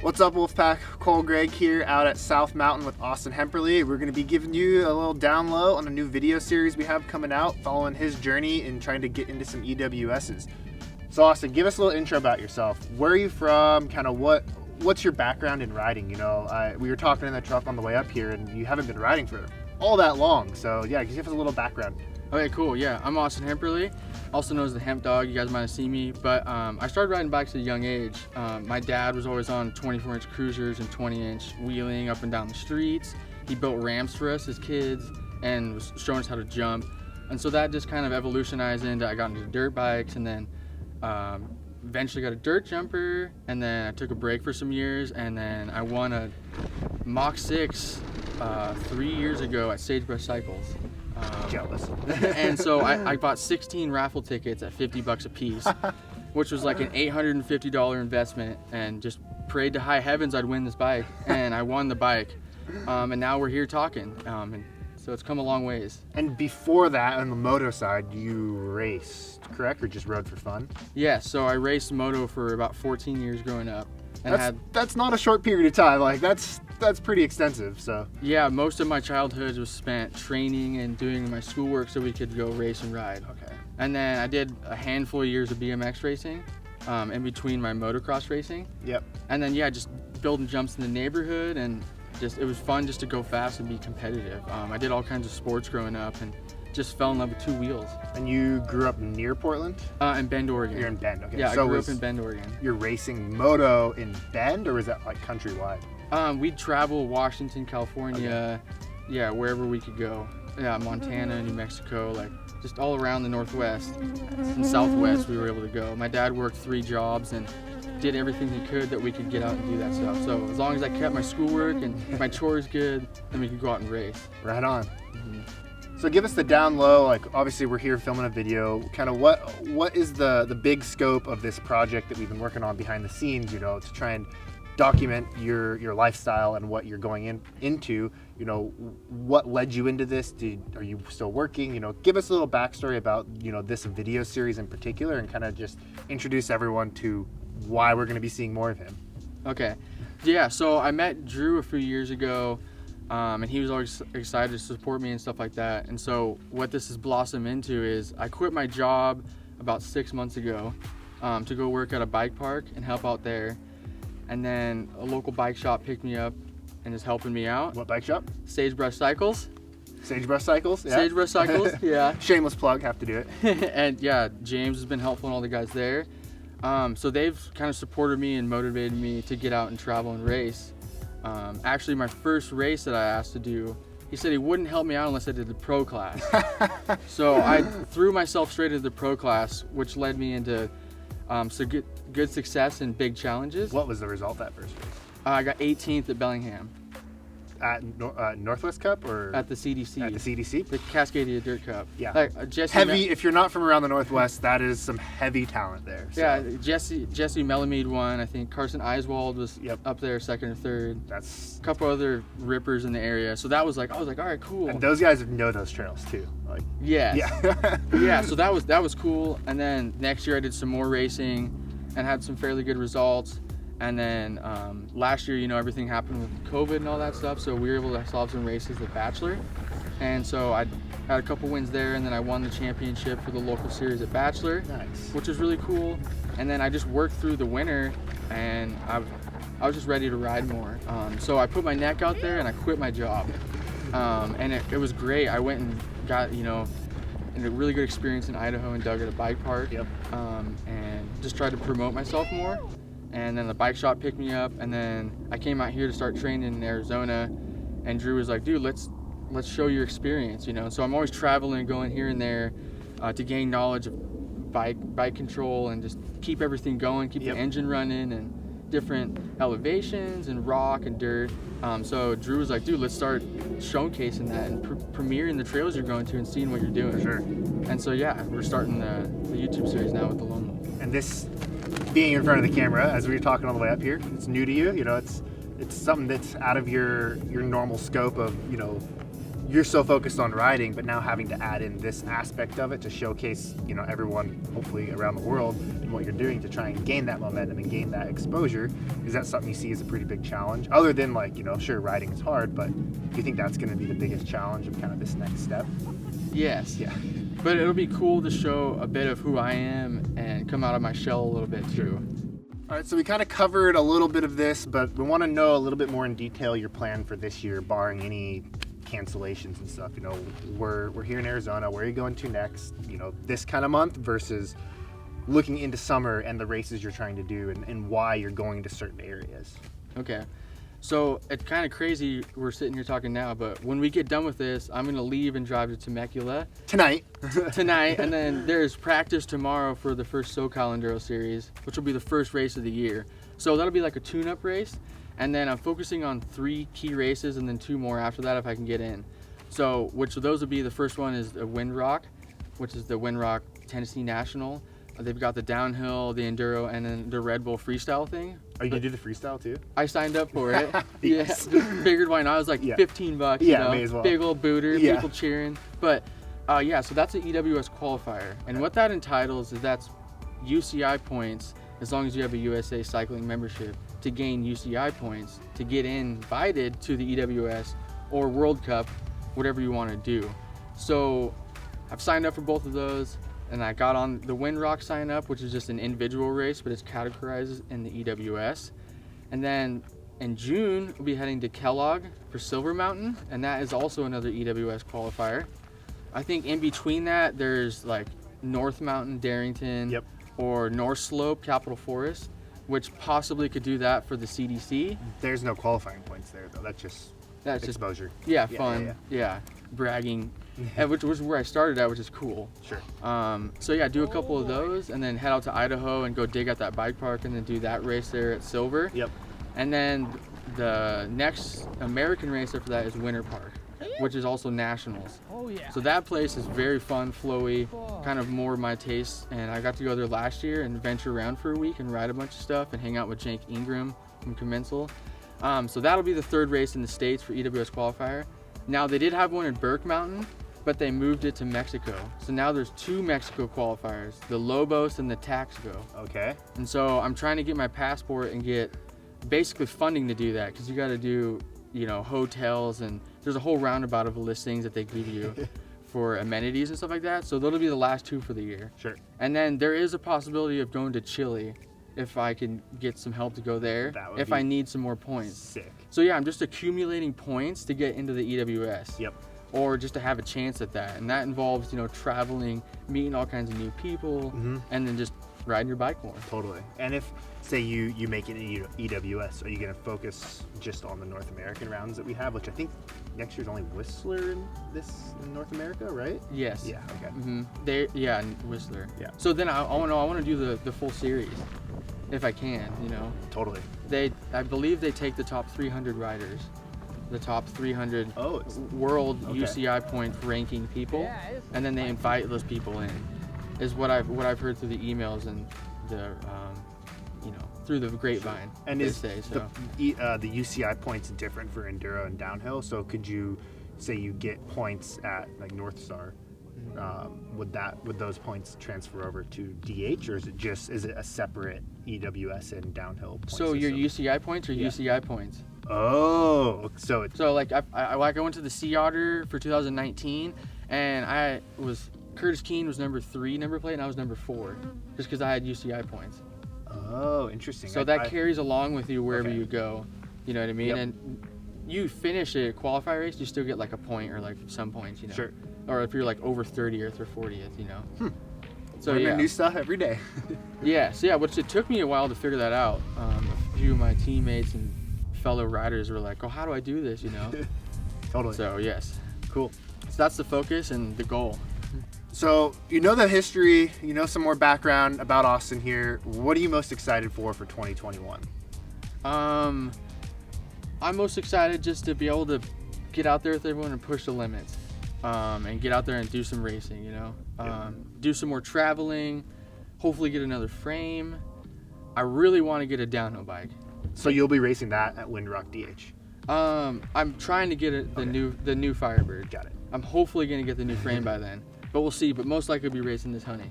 What's up, Wolfpack? Cole Gregg here out at South Mountain with Austin Hemperley. We're going to be giving you a little down low on a new video series we have coming out following his journey in trying to get into some EWSs. So Austin, give us a little intro about yourself. Where are you from? Kind of what's your background in riding? You know, we were talking in the truck on the way up here and you haven't been riding for all that long. So yeah, give us a little background. Okay, cool. Yeah, I'm Austin Hemperley, also known as the Hempdog. You guys might have seen me, but I started riding bikes at a young age. My dad was always on 24-inch cruisers and 20-inch wheeling up and down the streets. He built ramps for us as kids and was showing us how to jump. And so that just kind of evolutionized into, I got into dirt bikes and then eventually got a dirt jumper, and then I took a break for some years, and then I won a Mach 6 3 years ago at Sagebrush Cycles. Jealous. And so I bought 16 raffle tickets at $50 a piece, which was like an $850 investment, and just prayed to high heavens I'd win this bike, and I won the bike. And now we're here talking, and so it's come a long ways. And before that, on the moto side, you raced, correct, or just rode for fun? Yeah, so I raced moto for about 14 years growing up. And that's not a short period of time. Like that's pretty extensive. So yeah, most of my childhood was spent training and doing my schoolwork so we could go race and ride. Okay. And then I did a handful of years of BMX racing in between my motocross racing. Yep. And then yeah, just building jumps in the neighborhood, and it was fun just to go fast and be competitive. I did all kinds of sports growing up and just fell in love with two wheels. And you grew up near Portland? In Bend, Oregon. You're in Bend, okay. Yeah, so I grew up in Bend, Oregon. You're racing moto in Bend, or was that like countrywide? We'd travel Washington, California, yeah, wherever we could go. Yeah, Montana, New Mexico, like just all around the Northwest and Southwest we were able to go. My dad worked 3 jobs and did everything he could that we could get out and do that stuff. So as long as I kept my schoolwork and my chores good, then we could go out and race. Right on. Mm-hmm. So give us the down low, like obviously we're here filming a video, kind of what is the big scope of this project that we've been working on behind the scenes, you know, to try and document your lifestyle and what you're going into, you know, what led you into this? Are you still working? You know, give us a little backstory about, you know, this video series in particular, and kind of just introduce everyone to why we're going to be seeing more of him. Okay. Yeah, so I met Drew a few years ago. And he was always excited to support me and stuff like that. And so what this has blossomed into is I quit my job about 6 months ago to go work at a bike park and help out there. And then a local bike shop picked me up and is helping me out. What bike shop? Sagebrush Cycles. Sagebrush Cycles? Yeah. Sagebrush Cycles, yeah. Shameless plug, have to do it. And yeah, James has been helpful and all the guys there. So they've kind of supported me and motivated me to get out and travel and race. Actually, my first race that I asked to do, he said he wouldn't help me out unless I did the pro class. So I threw myself straight into the pro class, which led me into good success and big challenges. What was the result that first race? I got 18th at Bellingham. At Northwest Cup, or at the CDC? At the CDC, the Cascadia Dirt Cup. Yeah, like, heavy. If you're not from around the Northwest, that is some heavy talent there. So. Yeah, Jesse Melamede won. I think Carson Iswald was up there second or third. That's a couple other rippers in the area. So that was like, I was like, all right, cool. And those guys know those trails too. Like, yes. Yeah. Yeah. So that was cool. And then next year I did some more racing and had some fairly good results. And then last year, you know, everything happened with COVID and all that stuff, so we were able to solve some races at Bachelor. And so I had a couple wins there, and then I won the championship for the local series at Bachelor, nice, which was really cool. And then I just worked through the winter, and I was just ready to ride more. So I put my neck out there, and I quit my job. And it was great. I went and got, you know, a really good experience in Idaho and dug at a bike park, and just tried to promote myself more. And then the bike shop picked me up, and then I came out here to start training in Arizona, and Drew was like, dude, let's show your experience, you know. So I'm always traveling, going here and there to gain knowledge of bike control and just keep everything going, keep the engine running, and different elevations and rock and dirt. So Drew was like, dude, let's start showcasing that and premiering the trails you're going to and seeing what you're doing. For sure. And so yeah, we're starting the YouTube series now with the Loam. And this being in front of the camera, as we were talking on the way up here, it's new to you. You know, it's something that's out of your normal scope of, you know, you're so focused on riding, but now having to add in this aspect of it to showcase, you know, everyone hopefully around the world what you're doing to try and gain that momentum and gain that exposure. Is that something you see as a pretty big challenge? Other than like, sure, riding is hard, but do you think that's going to be the biggest challenge of kind of this next step? Yes. Yeah. But it'll be cool to show a bit of who I am and come out of my shell a little bit too. All right, so we kind of covered a little bit of this, but we want to know a little bit more in detail your plan for this year, barring any cancellations and stuff. We're here in Arizona. Where are you going to next? This kind of month versus looking into summer and the races you're trying to do and why you're going to certain areas. Okay. So it's kind of crazy we're sitting here talking now, but when we get done with this, I'm going to leave and drive to Temecula. Tonight, and then there's practice tomorrow for the first SoCal Enduro Series, which will be the first race of the year. So that'll be like a tune-up race, and then I'm focusing on 3 key races and then 2 more after that if I can get in. So, which of those would be, the first one is the Windrock, which is the Windrock Tennessee National. They've got the downhill, the enduro, and then the Red Bull freestyle thing. Are you gonna do the freestyle too? I signed up for it. Yes. Yeah, figured why not. It was like $15. Yeah, may as well. Big old booter, Yeah. people cheering. But so that's an EWS qualifier, and what that entitles is that's UCI points as long as you have a USA Cycling membership to gain UCI points to get invited to the EWS or World Cup, whatever you want to do. So I've signed up for both of those. And I got on the Windrock sign up, which is just an individual race, but it's categorized in the EWS. And then in June, we'll be heading to Kellogg for Silver Mountain, and that is also another EWS qualifier. I think in between that, there's like North Mountain, Darrington, or North Slope, Capitol Forest, which possibly could do that for the CDC. There's no qualifying points there, though. That's just exposure. Fun. Yeah. Bragging. And which was where I started at, which is cool. Sure. Do a couple of those and then head out to Idaho and go dig at that bike park and then do that race there at Silver. Yep. And then the next American race after that is Winter Park, which is also nationals. Oh yeah. So that place is very fun, flowy, kind of more my taste. And I got to go there last year and venture around for a week and ride a bunch of stuff and hang out with Jank Ingram from Commensal. So that'll be the 3rd race in the States for EWS qualifier. Now they did have one in Burke Mountain, but they moved it to Mexico. So now there's 2 Mexico qualifiers, the Lobos and the Taxco. Okay. And so I'm trying to get my passport and get basically funding to do that, because you got to do, hotels, and there's a whole roundabout of listings that they give you for amenities and stuff like that. So that'll be the last 2 for the year. Sure. And then there is a possibility of going to Chile if I can get some help to go there, if I need some more points. Sick. So yeah, I'm just accumulating points to get into the EWS. Yep. Or just to have a chance at that. And that involves, traveling, meeting all kinds of new people, and then just riding your bike more. Totally. And if, say, you make it in EWS, are you going to focus just on the North American rounds that we have, which I think next year's only Whistler in North America, right? Yes. Yeah, okay. Whistler. Yeah. So then I want to do the full series, if I can, Totally. I believe they take the top 300 riders. The top 300 world UCI point ranking people, and then they invite those people in, is what I've heard through the emails and the through the grapevine. And is the UCI points different for enduro and downhill? So could you say you get points at like North Star? Would those points transfer over to DH, or is it a separate EWS and downhill point So system? your UCI points are UCI points. Oh, so like I went to the Sea Otter for 2019, and Curtis Keene was number 3 number plate, and I was number 4, just because I had UCI points. Oh, interesting. So that carries along with you wherever you go. You know what I mean? Yep. And you finish a qualifier race, you still get like a point or like some points, Sure. Or if you're like over 30th or 40th, So learning new stuff every day. Which it took me a while to figure that out. A few of my teammates and fellow riders were like, "Oh, how do I do this?" Totally. So yes, cool. So that's the focus and the goal. So the history, some more background about Austin here. What are you most excited for 2021? I'm most excited just to be able to get out there with everyone and push the limits, and get out there and do some racing. Do some more traveling. Hopefully get another frame. I really want to get a downhill bike. So you'll be racing that at Windrock DH? I'm trying to get the new Firebird. Got it. I'm hopefully gonna get the new frame by then. but we'll see. But most likely be racing this honey.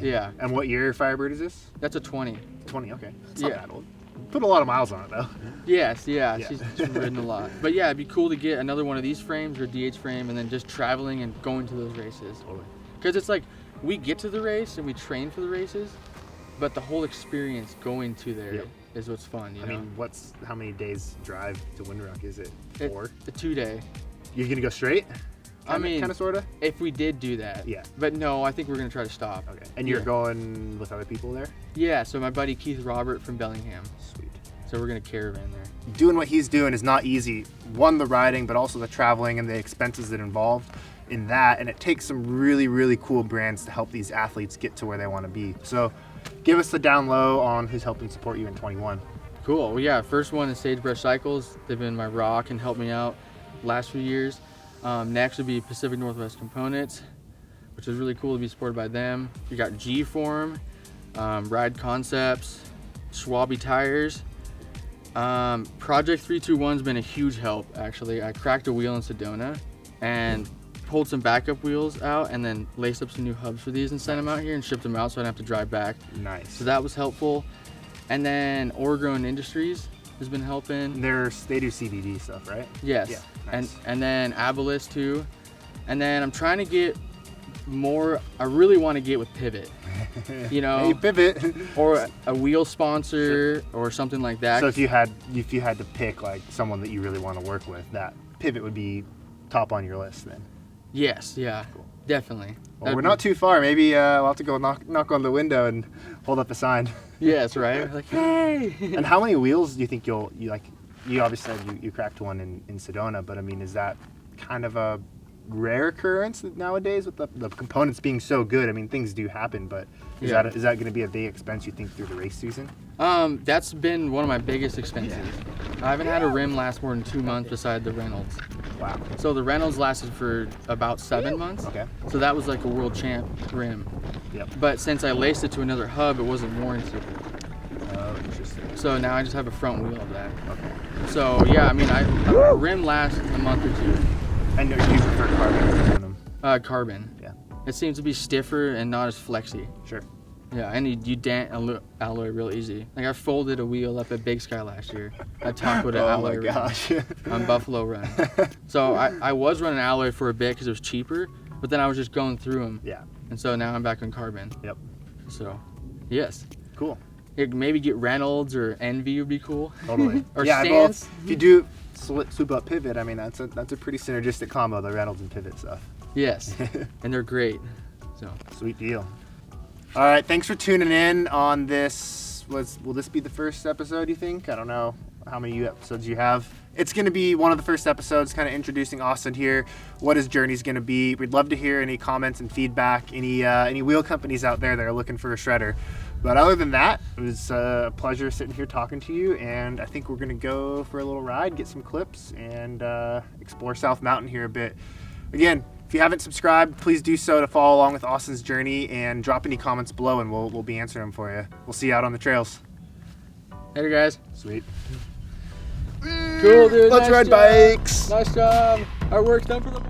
Yeah. And what year Firebird is this? That's a 20. 20, okay. It's not that old. Put a lot of miles on it though. Yes, yeah. She's ridden a lot. But yeah, it'd be cool to get another one of these frames or DH frame and then just traveling and going to those races. Totally. Because it's like, we get to the race and we train for the races, but the whole experience going to there is what's fun, you know? I mean, how many days drive to Windrock is it? 4? A 2-day. You're gonna go straight? Kind of, sorta? If we did do that. Yeah. But no, I think we're gonna try to stop. Okay. And you're going with other people there? Yeah, so my buddy Keith Robert from Bellingham. Sweet. So we're gonna caravan there. Doing what he's doing is not easy. One, the riding, but also the traveling and the expenses that involved in that. And it takes some really, really cool brands to help these athletes get to where they want to be. So give us the down low on who's helping support you in 21. Cool. Well, yeah, first one is Sagebrush Cycles. They've been my rock and helped me out last few years. Next would be Pacific Northwest Components, which is really cool to be supported by them. You got G-Form, Ride Concepts, Schwabe Tires. Project 321's been a huge help, actually. I cracked a wheel in Sedona and pulled some backup wheels out and then laced up some new hubs for these and sent them out here and shipped them out so I didn't have to drive back. Nice. So that was helpful. And then Oregon Industries has been helping. They do CBD stuff, right? Yes. Yeah, nice. And then Abilis too. And then I'm trying to get more, I really want to get with Pivot. You know, hey, Pivot. or a wheel sponsor or something like that. So if you had to pick like someone that you really want to work with, that Pivot would be top on your list then. Yes, yeah, cool. Definitely. Well, we're not too far. Maybe we'll have to go knock on the window and hold up a sign. Yes, right. Like, hey. And how many wheels do you think you like? You obviously said you cracked one in Sedona, but I mean, is that kind of a rare occurrence nowadays with the components being so good? I mean, things do happen, but is that going to be a big expense you think through the race season? That's been one of my biggest expenses. Yeah. I haven't had a rim last more than 2 months beside the Reynolds. Wow. So the Reynolds lasted for about 7 months. Okay. So that was like a world champ rim. Yep. But since I laced it to another hub, it wasn't warranted. Oh, interesting. So now I just have a front wheel of that. Okay. So yeah, I mean, a rim lasts a month or 2. And you prefer carbon or aluminum? Carbon. Yeah. It seems to be stiffer and not as flexy. Sure. Yeah, and you dent alloy real easy. Like I folded a wheel up at Big Sky last year. I tacoed an alloy Oh my gosh. on Buffalo Run. So I was running alloy for a bit because it was cheaper, but then I was just going through them. Yeah. And so now I'm back on carbon. Yep. So, yes. Cool. Maybe get Reynolds or Envy would be cool. Totally. Or yeah, Stance. well, if you do swoop up Pivot, I mean that's a pretty synergistic combo, the Reynolds and Pivot stuff. Yes. And they're great. So sweet deal. All right, thanks for tuning in on this. Will this be the first episode, you think? I don't know how many episodes you have. It's going to be one of the first episodes, kind of introducing Austin here, what his journey's going to be. We'd love to hear any comments and feedback, any wheel companies out there that are looking for a shredder. But other than that, it was a pleasure sitting here talking to you, and I think we're going to go for a little ride, get some clips, and explore South Mountain here a bit. Again, if you haven't subscribed, please do so to follow along with Austin's journey, and drop any comments below and we'll be answering them for you. We'll see you out on the trails. Later, guys. Sweet. Cool, dude. Let's ride bikes. Nice job. Our work's done for the